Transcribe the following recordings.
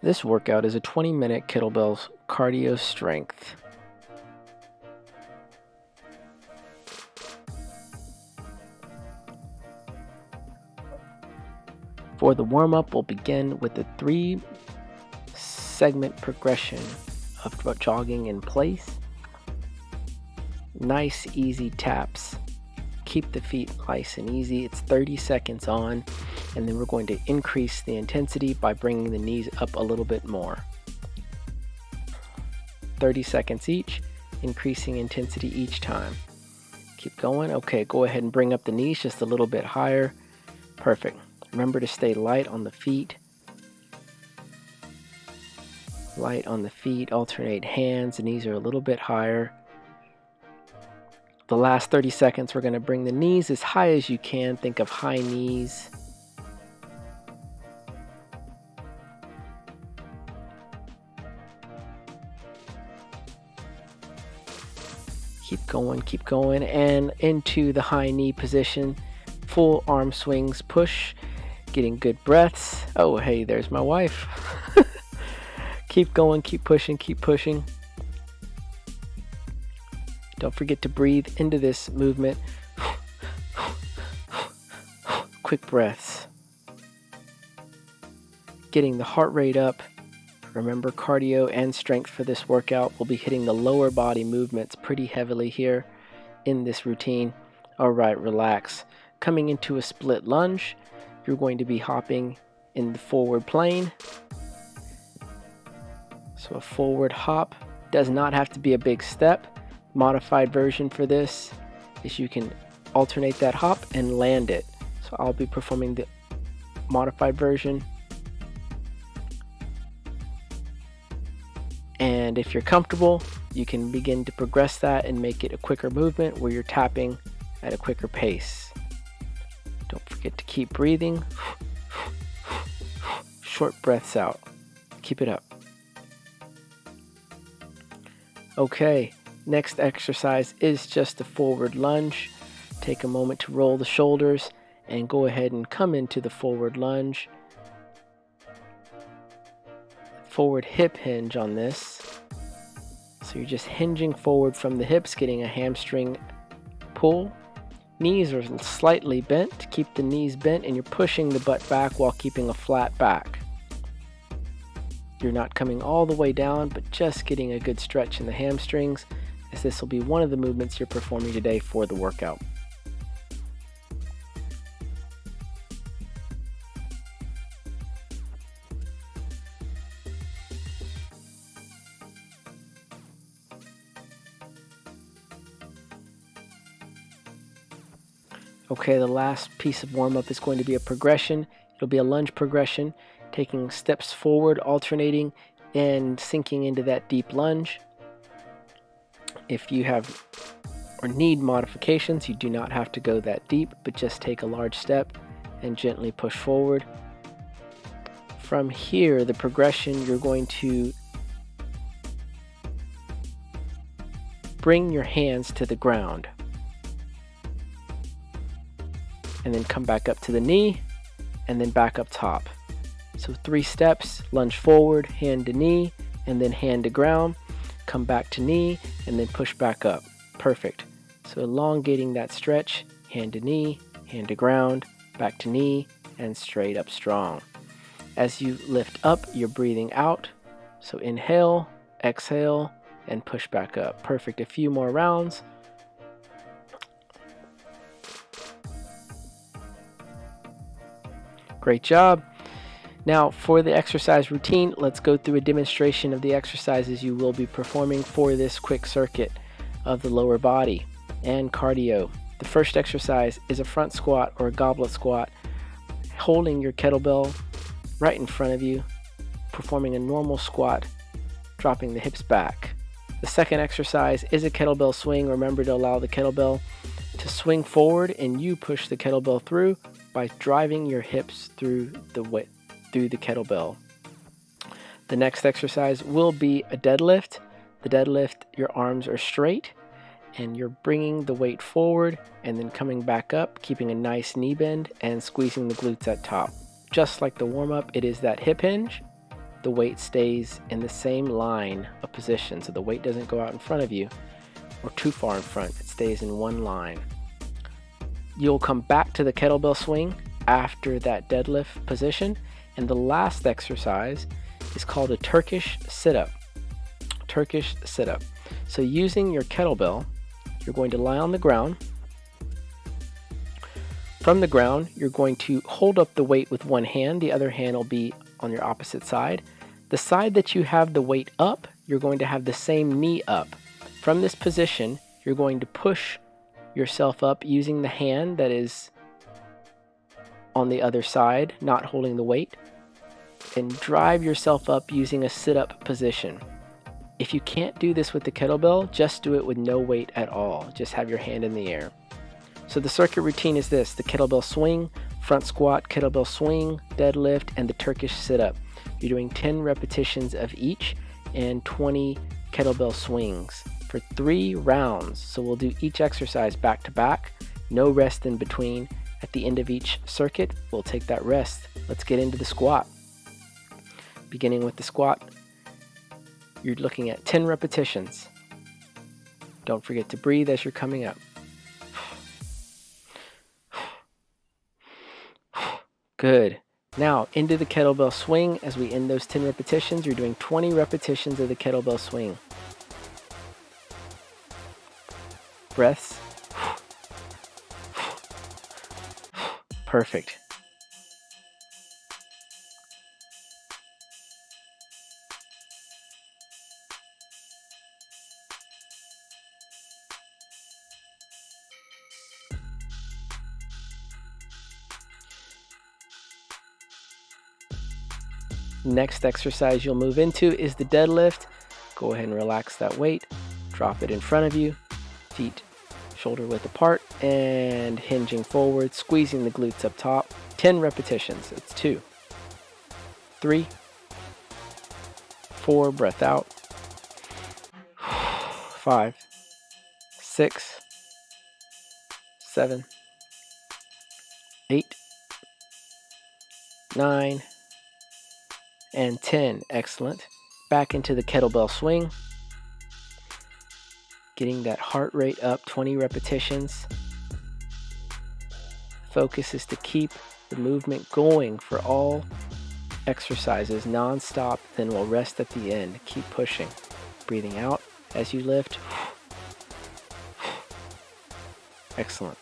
This workout is a 20-minute kettlebell cardio strength. For the warm-up, we'll begin with a 3-segment progression of jogging in place. Nice, easy taps. Keep the feet nice and easy. It's 30 seconds on, and then we're going to increase the intensity by bringing the knees up a little bit more. 30 seconds each, increasing intensity each time. Keep going. Okay, go ahead and bring up the knees just a little bit higher. Perfect. Remember to stay light on the feet. Light on the feet, alternate hands. The knees are a little bit higher. The last 30 seconds, we're going to bring the knees as high as you can. Think of high knees. Keep going, and into the high knee position. Full arm swings, push, getting good breaths. Oh, hey, there's my wife. Keep going, keep pushing, keep pushing. Don't forget to breathe into this movement. Quick breaths. Getting the heart rate up. Remember, cardio and strength for this workout. We'll be hitting the lower body movements pretty heavily here in this routine. All right, relax. Coming into a split lunge, you're going to be hopping in the forward plane. So a forward hop does not have to be a big step. Modified version for this is you can alternate that hop and land it. So I'll be performing the modified version. And if you're comfortable, you can begin to progress that and make it a quicker movement where you're tapping at a quicker pace. Don't forget to keep breathing. Short breaths out. Keep it up. Okay, next exercise is just a forward lunge. Take a moment to roll the shoulders and go ahead and come into the forward lunge. Forward hip hinge on this. So you're just hinging forward from the hips, getting a hamstring pull. Knees are slightly bent. Keep the knees bent, and you're pushing the butt back while keeping a flat back. You're not coming all the way down, but just getting a good stretch in the hamstrings, as this will be one of the movements you're performing today for the workout. Okay, the last piece of warm-up is going to be a progression. It'll be a lunge progression, taking steps forward, alternating, and sinking into that deep lunge. If you have or need modifications, you do not have to go that deep, but just take a large step and gently push forward. From here, the progression, you're going to bring your hands to the ground. And then come back up to the knee, and then back up top. So 3 steps, lunge forward, hand to knee, and then hand to ground. Come back to knee, and then push back up. Perfect. So elongating that stretch, hand to knee, hand to ground, back to knee, and straight up strong. As you lift up, you're breathing out. So inhale, exhale, and push back up. Perfect. A few more rounds. Great job. Now for the exercise routine, let's go through a demonstration of the exercises you will be performing for this quick circuit of the lower body and cardio. The first exercise is a front squat or a goblet squat, holding your kettlebell right in front of you, performing a normal squat, dropping the hips back. The second exercise is a kettlebell swing. Remember to allow the kettlebell to swing forward and you push the kettlebell through by driving your hips through the kettlebell. The next exercise will be a deadlift. The deadlift, your arms are straight and you're bringing the weight forward and then coming back up, keeping a nice knee bend and squeezing the glutes at top. Just like the warm-up, it is that hip hinge. the weight stays in the same line of position, so the weight doesn't go out in front of you or too far in front. It stays in one line. You'll come back to the kettlebell swing after that deadlift position, and the last exercise is called a Turkish sit-up. Turkish sit-up. So using your kettlebell, you're going to lie on the ground. From the ground, you're going to hold up the weight with one hand. The other hand will be on your opposite side. The side that you have the weight up, you're going to have the same knee up. From this position, you're going to push yourself up using the hand that is on the other side, not holding the weight, and drive yourself up using a sit-up position. If you can't do this with the kettlebell, just do it with no weight at all. Just have your hand in the air. So the circuit routine is this: the kettlebell swing, front squat, kettlebell swing, deadlift, and the Turkish sit-up. You're doing 10 repetitions of each and 20 kettlebell swings for 3 rounds. So we'll do each exercise back to back, no rest in between. At the end of each circuit, we'll take that rest. Let's get into the squat. Beginning with the squat, you're looking at 10 repetitions. Don't forget to breathe as you're coming up. Good. Now into the kettlebell swing. As we end those 10 repetitions, you're doing 20 repetitions of the kettlebell swing. Breaths. Perfect. Next exercise you'll move into is the deadlift. Go ahead and relax that weight. Drop it in front of you. Feet shoulder width apart and hinging forward, squeezing the glutes up top. 10 repetitions. It's 2, 3, 4, breath out. 5, 6, 7, 8, 9, and 10. Excellent. Back into the kettlebell swing. Getting that heart rate up, 20 repetitions. Focus is to keep the movement going for all exercises non-stop, then we'll rest at the end. Keep pushing. Breathing out as you lift. Excellent.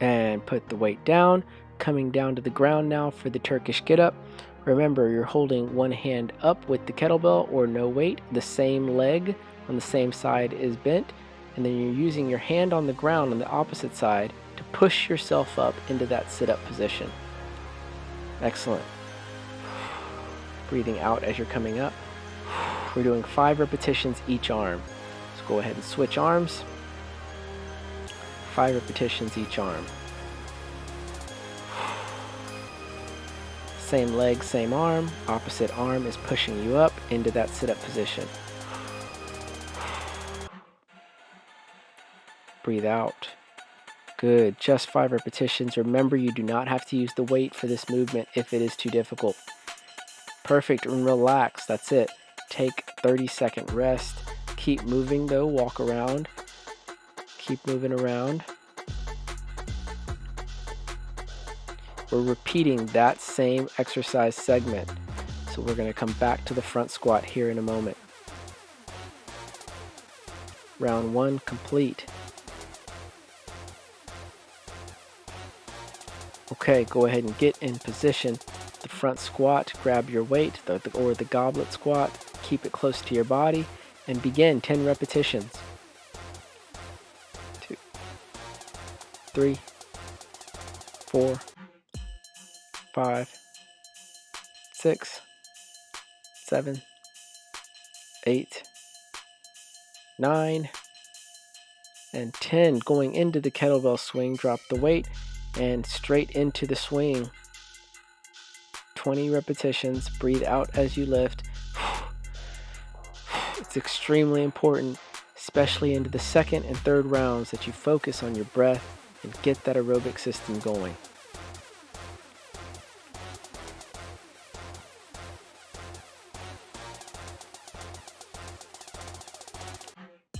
And put the weight down, coming down to the ground now for the Turkish get up. Remember, you're holding one hand up with the kettlebell or no weight. The same leg on the same side is bent, and then you're using your hand on the ground on the opposite side to push yourself up into that sit-up position. Excellent. Breathing out as you're coming up. We're doing 5 repetitions each arm. So go ahead and switch arms. 5 repetitions each arm. Same leg, same arm. Opposite arm is pushing you up into that sit-up position. Breathe out. Good. Just 5 repetitions. Remember, you do not have to use the weight for this movement if it is too difficult. Perfect. And relax. That's it. Take 30-second rest. Keep moving though. Walk around. Keep moving around. We're repeating that same exercise segment. So we're going to come back to the front squat here in a moment. Round 1 complete. Okay, go ahead and get in position. The front squat, grab your weight, or the goblet squat. Keep it close to your body and begin 10 repetitions. 2, 3, 4, 5, 6, 7, 8, 9, and 10. Going into the kettlebell swing, drop the weight and straight into the swing. 20 repetitions. Breathe out as you lift. It's extremely important, especially into the second and third rounds, that you focus on your breath and get that aerobic system going.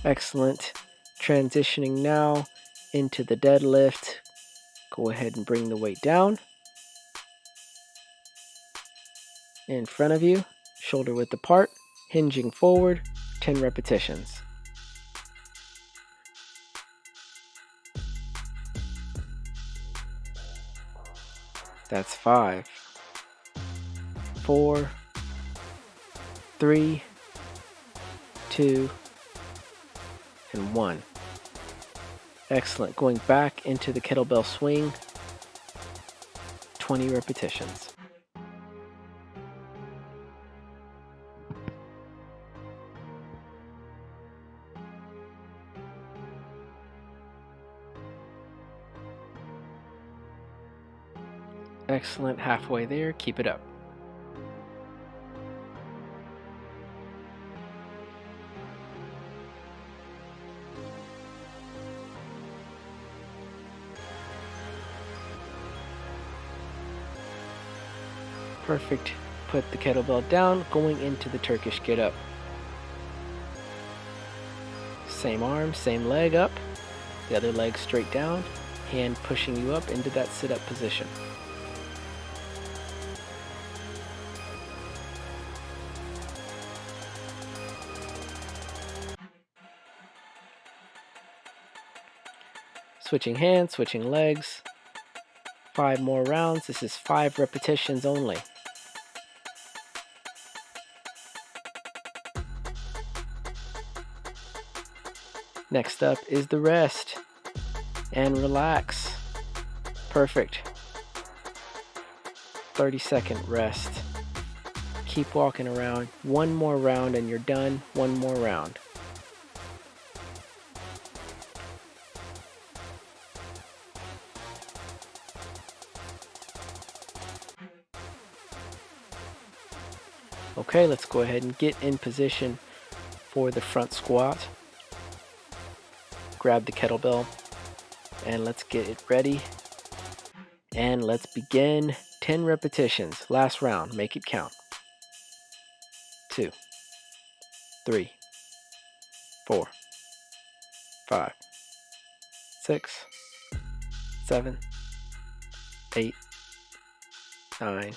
Excellent. Transitioning now into the deadlift. Go ahead and bring the weight down. In front of you, shoulder width apart, hinging forward, 10 repetitions. That's 5, 4, 3, 2, and 1. Excellent. Going back into the kettlebell swing, 20 repetitions. Excellent. Halfway there. Keep it up. Perfect. Put the kettlebell down, going into the Turkish get up. Same arm, same leg up, the other leg straight down, hand pushing you up into that sit-up position. Switching hands, switching legs. 5 more rounds. This is 5 repetitions only. Next up is the rest and relax. Perfect. 30-second rest. Keep walking around. 1 more round and you're done. 1 more round. Okay, let's go ahead and get in position for the front squat. Grab the kettlebell and let's get it ready. And let's begin. 10 repetitions. Last round. Make it count. 2, 3, 4, 5, 6, 7, 8, 9,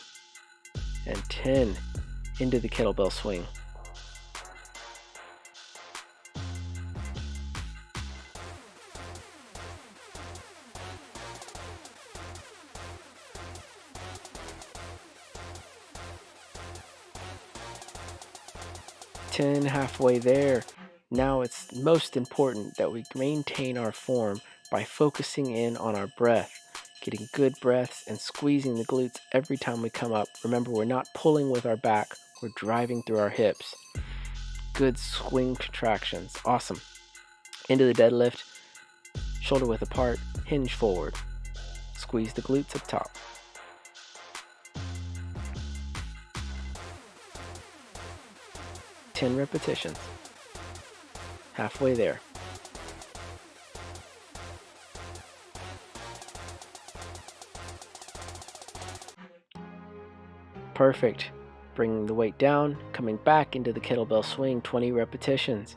and 10. Into the kettlebell swing. Halfway there. Now it's most important that we maintain our form by focusing in on our breath, getting good breaths and squeezing the glutes every time we come up. Remember, we're not pulling with our back, we're driving through our hips. Good swing contractions. Awesome. Into the deadlift, shoulder width apart, hinge forward. Squeeze the glutes up top. Ten repetitions. Halfway there. Perfect. Bringing the weight down, coming back into the kettlebell swing, 20 repetitions.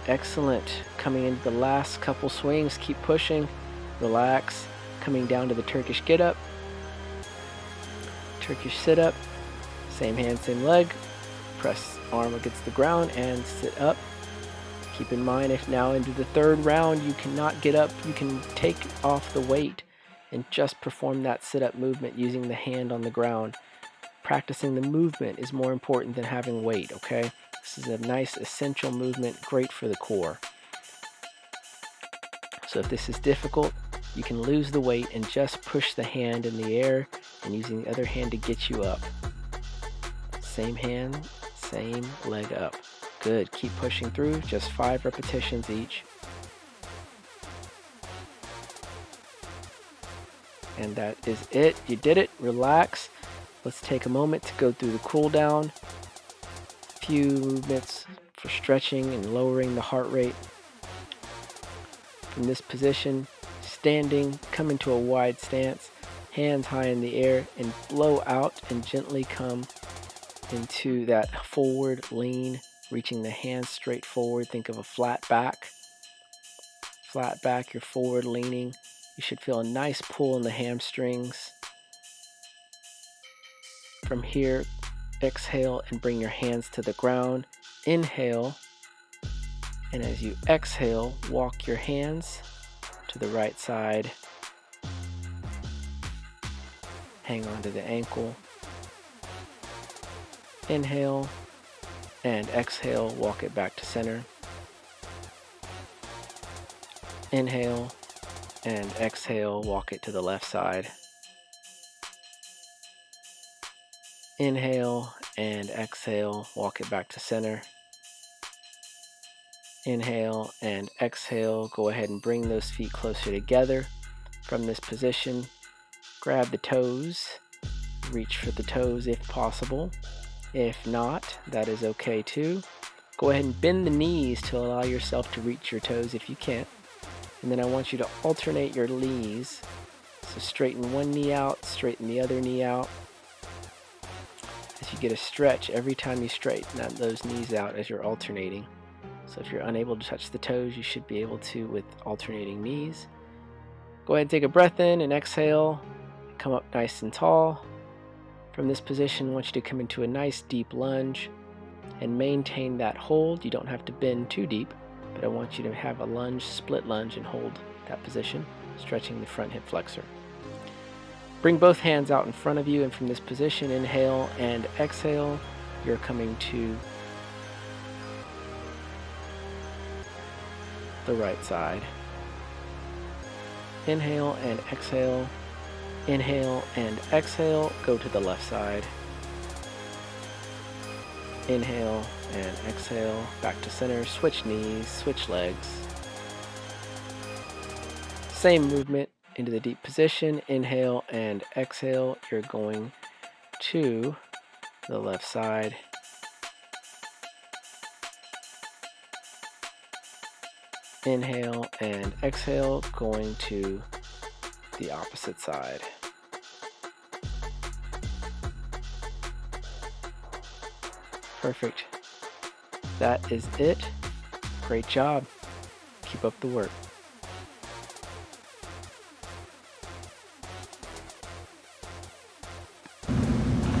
Excellent. Coming into the last couple swings, keep pushing, relax. Coming down to the Turkish get up, Turkish sit up, same hand, same leg. Press arm against the ground and sit up. Keep in mind, if now into the third round you cannot get up, you can take off the weight and just perform that sit-up movement using the hand on the ground. Practicing the movement is more important than having weight, okay? This is a nice essential movement, great for the core. So if this is difficult, You can lose the weight and just push the hand in the air and using the other hand to get you up. Same hand, same leg up. Good, keep pushing through, just 5 repetitions each. And that is it, you did it, relax. Let's take a moment to go through the cool down. A few movements for stretching and lowering the heart rate. From this position, standing, come into a wide stance, hands high in the air, and blow out and gently come into that forward lean, reaching the hands straight forward. Think of a flat back. Flat back, you're forward leaning. You should feel a nice pull in the hamstrings. From here, exhale and bring your hands to the ground. Inhale, and as you exhale, walk your hands to the right side. Hang on to the ankle. Inhale and exhale, walk it back to center. Inhale and exhale, walk it to the left side. Inhale and exhale, walk it back to center. Inhale and exhale, go ahead and bring those feet closer together. From this position, grab the toes, reach for the toes if possible. If not, that is okay too. Go ahead and bend the knees to allow yourself to reach your toes if you can't. And then I want you to alternate your knees. So straighten one knee out, straighten the other knee out. As you get a stretch, every time you straighten those knees out as you're alternating. So if you're unable to touch the toes, you should be able to with alternating knees. Go ahead and take a breath in and exhale. Come up nice and tall. From this position, I want you to come into a nice deep lunge and maintain that hold. You don't have to bend too deep, but I want you to have a lunge, split lunge, and hold that position, stretching the front hip flexor. Bring both hands out in front of you, and from this position, inhale and exhale. You're coming to the right side. Inhale and exhale. Inhale and exhale. Go to the left side. Inhale and exhale. Back to center. Switch knees, switch legs. Same movement into the deep position. Inhale and exhale. You're going to the left side. Inhale and exhale, going to the opposite side. Perfect. That is it. Great job. Keep up the work.